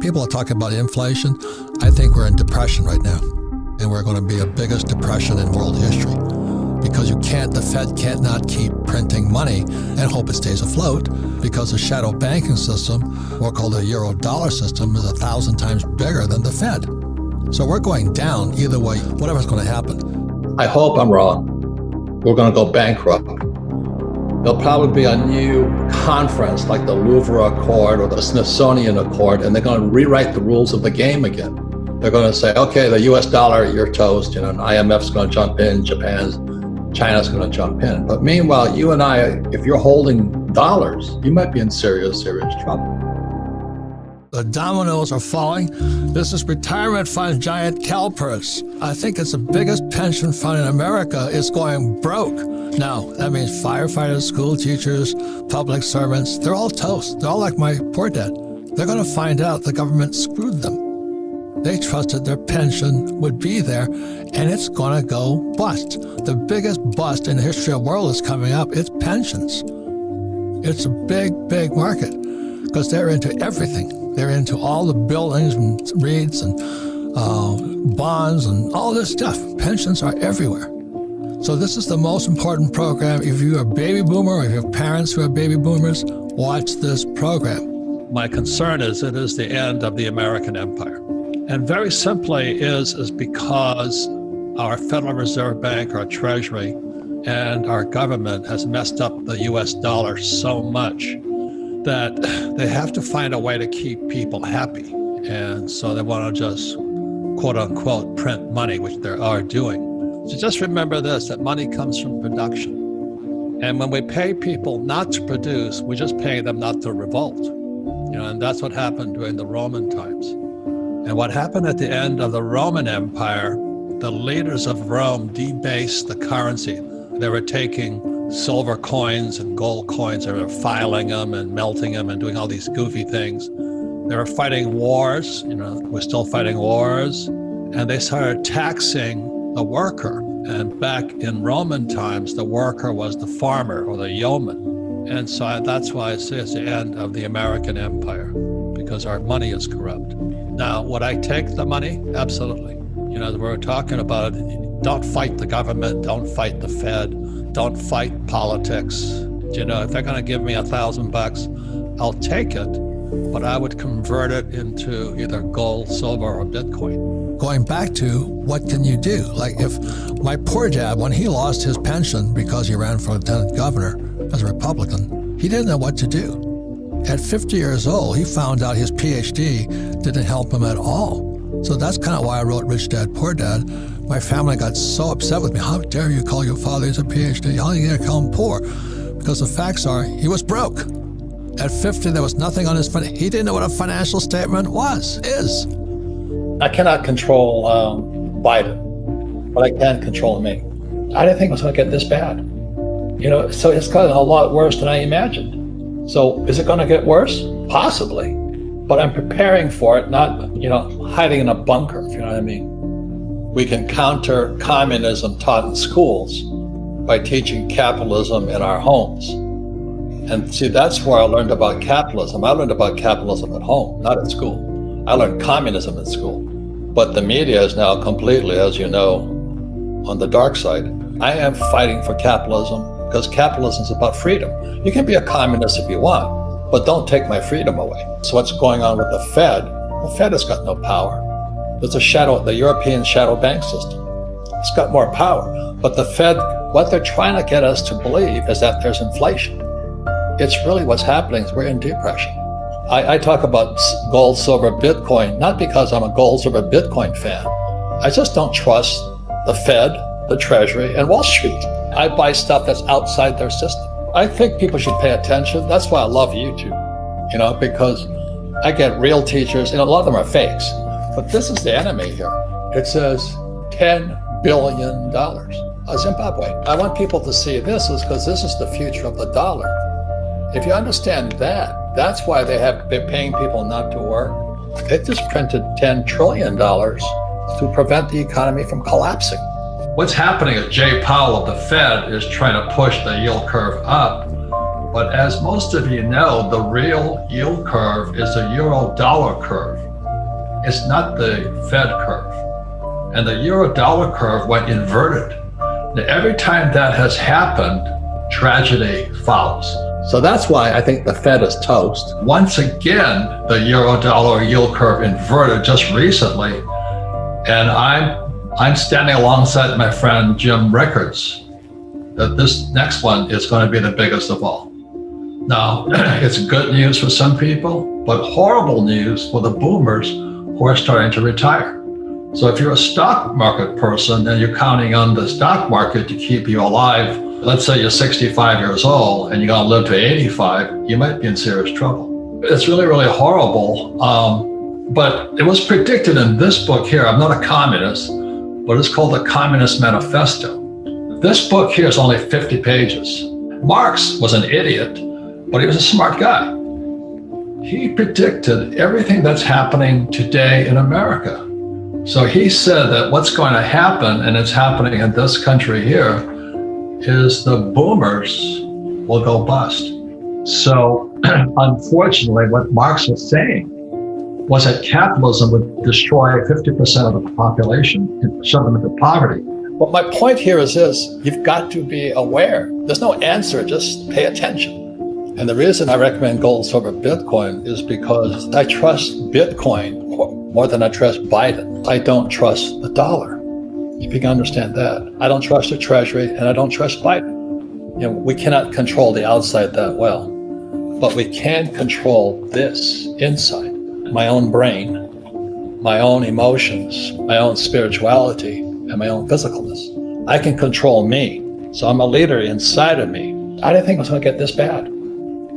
people are talking about inflation. I think we're in depression right now. And we're going to be the biggest depression in world history. Because the Fed can't not keep printing money and hope it stays afloat, because the shadow banking system, or called the euro dollar system, is 1,000 times bigger than the Fed. So we're going down either way, whatever's going to happen. I hope I'm wrong. We're going to go bankrupt. There'll probably be a new conference like the Louvre Accord or the Smithsonian Accord, and they're going to rewrite the rules of the game again. They're going to say, okay, the US dollar, you're toast, and IMF's going to jump in, China's going to jump in. But meanwhile, you and I, if you're holding dollars, you might be in serious, serious trouble. The dominoes are falling. This is retirement fund giant CalPERS. I think it's the biggest pension fund in America is going broke. Now, that means firefighters, school teachers, public servants, they're all toast. They're all like my poor dad. They're going to find out the government screwed them. They trusted their pension would be there, and it's going to go bust. The biggest bust in the history of the world is coming up. It's pensions. It's a big, big market because they're into everything. They're into all the buildings and REITs and bonds and all this stuff. Pensions are everywhere. So this is the most important program. If you're a baby boomer or if you have parents who are baby boomers, watch this program. My concern is it is the end of the American empire. And very simply is because our Federal Reserve Bank, our Treasury, and our government has messed up the US dollar so much that they have to find a way to keep people happy. And so they want to just, quote unquote, print money, which they are doing. So just remember this, that money comes from production. And when we pay people not to produce, we just pay them not to revolt. And that's what happened during the Roman times. And what happened at the end of the Roman Empire, the leaders of Rome debased the currency. They were taking silver coins and gold coins, they were filing them and melting them and doing all these goofy things. They were fighting wars, we're still fighting wars, and they started taxing the worker. And back in Roman times, the worker was the farmer or the yeoman. And so that's why I say it's the end of the American empire, because our money is corrupt. Now, would I take the money? Absolutely. We're talking about don't fight the government, don't fight the Fed, don't fight politics. If they're going to give me $1,000, I'll take it, but I would convert it into either gold, silver, or Bitcoin. Going back to what can you do? Like if my poor dad, when he lost his pension because he ran for lieutenant governor as a Republican, he didn't know what to do. At 50 years old, he found out his PhD didn't help him at all. So that's kind of why I wrote Rich Dad, Poor Dad. My family got so upset with me. How dare you call your father as a PhD? How are you going to call him poor? Because the facts are he was broke. At 50, there was nothing on his he didn't know what a financial statement is. I cannot control Biden, but I can control me. I didn't think it was going to get this bad. So it's gotten a lot worse than I imagined. So is it going to get worse? Possibly. But I'm preparing for it, not, hiding in a bunker, if you know what I mean. We can counter communism taught in schools by teaching capitalism in our homes. And see, that's where I learned about capitalism. I learned about capitalism at home, not at school. I learned communism at school. But the media is now completely, as you know, on the dark side. I am fighting for capitalism because capitalism is about freedom. You can be a communist if you want, but don't take my freedom away. So what's going on with the Fed? The Fed has got no power. There's the European shadow bank system. It's got more power. But the Fed, what they're trying to get us to believe is that there's inflation. It's really what's happening is we're in depression. I talk about gold, silver, Bitcoin, not because I'm a gold, silver, Bitcoin fan. I just don't trust the Fed, the Treasury, and Wall Street. I buy stuff that's outside their system. I think people should pay attention. That's why I love YouTube, because I get real teachers, and a lot of them are fakes. But this is the enemy here. It says $10 billion. Zimbabwe. I want people to see this because this is the future of the dollar. If you understand that, that's why they're paying people not to work. They just printed $10 trillion to prevent the economy from collapsing. What's happening is Jay Powell of the Fed is trying to push the yield curve up. But as most of you know, the real yield curve is a euro dollar curve. It's not the Fed curve. And the euro-dollar curve went inverted. Now, every time that has happened, tragedy follows. So that's why I think the Fed is toast. Once again, the euro-dollar yield curve inverted just recently, and I'm standing alongside my friend Jim Rickards that this next one is going to be the biggest of all. Now, it's good news for some people, but horrible news for the boomers who are starting to retire. So if you're a stock market person and you're counting on the stock market to keep you alive, let's say you're 65 years old and you're going to live to 85, you might be in serious trouble. It's really, really horrible. But it was predicted in this book here. I'm not a communist, but it's called the Communist Manifesto. This book here is only 50 pages. Marx was an idiot, but he was a smart guy. He predicted everything that's happening today in America. So he said that what's going to happen, and it's happening in this country here, is the boomers will go bust. So unfortunately, what Marx was saying was that capitalism would destroy 50% of the population and shove them into poverty. Well, my point here is this: you've got to be aware. There's no answer, just pay attention. And the reason I recommend gold, silver, Bitcoin is because I trust Bitcoin more than I trust Biden. I don't trust the dollar, if you can understand that. I don't trust the Treasury, and I don't trust Biden. You know, we cannot control the outside that well, but we can control this inside. My own brain, my own emotions, my own spirituality, and my own physicalness. I can control me. So I'm a leader inside of me. I didn't think it was going to get this bad.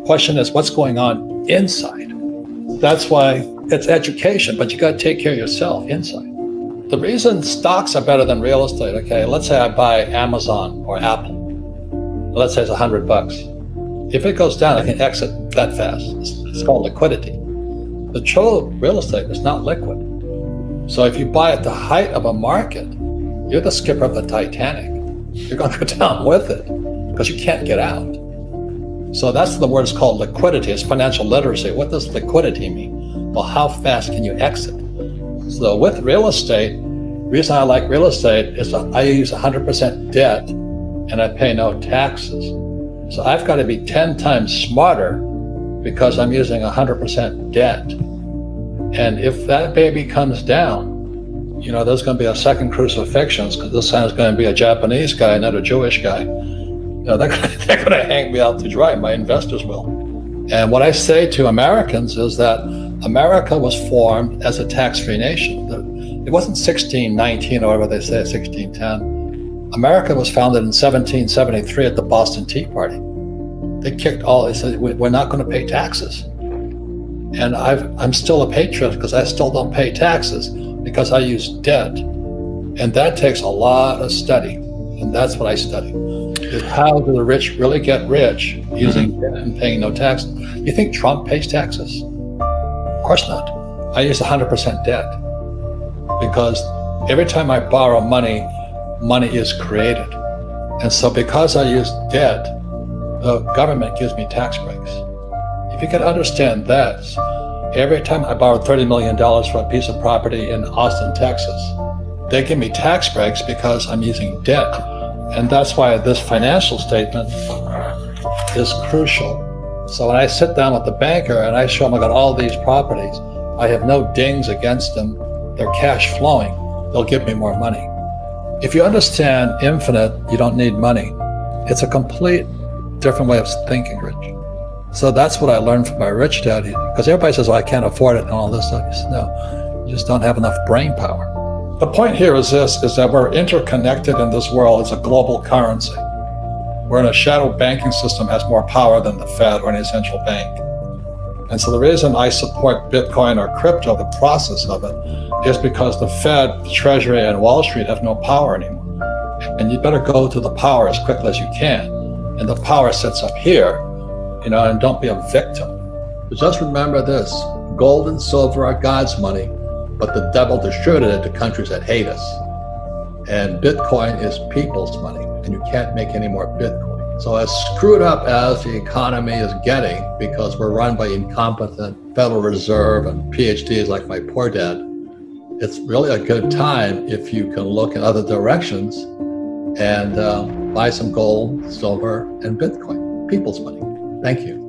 Question is, what's going on inside? That's why it's education, but you got to take care of yourself inside. The reason stocks are better than real estate, okay, let's say I buy Amazon or Apple. Let's say it's $100. If it goes down, I can exit that fast. It's called liquidity. The true real estate is not liquid. So if you buy at the height of a market, you're the skipper of the Titanic. You're going to go down with it because you can't get out. So that's the word is called liquidity. It's financial literacy. What does liquidity mean? Well, how fast can you exit? So with real estate, the reason I like real estate is I use 100% debt and I pay no taxes. So I've got to be 10 times smarter because I'm using 100% debt. And if that baby comes down, you know, there's going to be a second crucifixion because this time it's going to be a Japanese guy, not a Jewish guy. You know, they're going to hang me out to dry. My investors will. And what I say to Americans is that America was formed as a tax-free nation. It wasn't 1619 or whatever they say, 1610. America was founded in 1773 at the Boston Tea Party. They said, we're not going to pay taxes. And I'm still a patriot because I still don't pay taxes because I use debt. And that takes a lot of study. And that's what I study. Is how do the rich really get rich using debt and paying no taxes? You think Trump pays taxes? Of course not. I use 100% debt because every time I borrow money, money is created. And so because I use debt, the government gives me tax breaks. If you can understand that, every time I borrowed $30 million for a piece of property in Austin, Texas, they give me tax breaks because I'm using debt. And that's why this financial statement is crucial. So when I sit down with the banker and I show them I got all these properties, I have no dings against them, they're cash flowing, they'll give me more money. If you understand infinite, you don't need money. It's a complete different way of thinking, Rich. So that's what I learned from my rich daddy, because everybody says, well, I can't afford it and all this stuff. He says, no, you just don't have enough brain power. The point here is this, is that we're interconnected in this world. It's a global currency. We're in a shadow banking system has more power than the Fed or any central bank. And so the reason I support Bitcoin or crypto, the process of it, is because the Fed, the Treasury, and Wall Street have no power anymore. And you better go to the power as quickly as you can. And the power sits up here, you know, and don't be a victim. But just remember this, gold and silver are God's money, but the devil distributed it to countries that hate us. And Bitcoin is people's money, and you can't make any more Bitcoin. So as screwed up as the economy is getting, because we're run by incompetent Federal Reserve and PhDs like my poor dad, it's really a good time if you can look in other directions and buy some gold, silver, and Bitcoin, people's money. Thank you.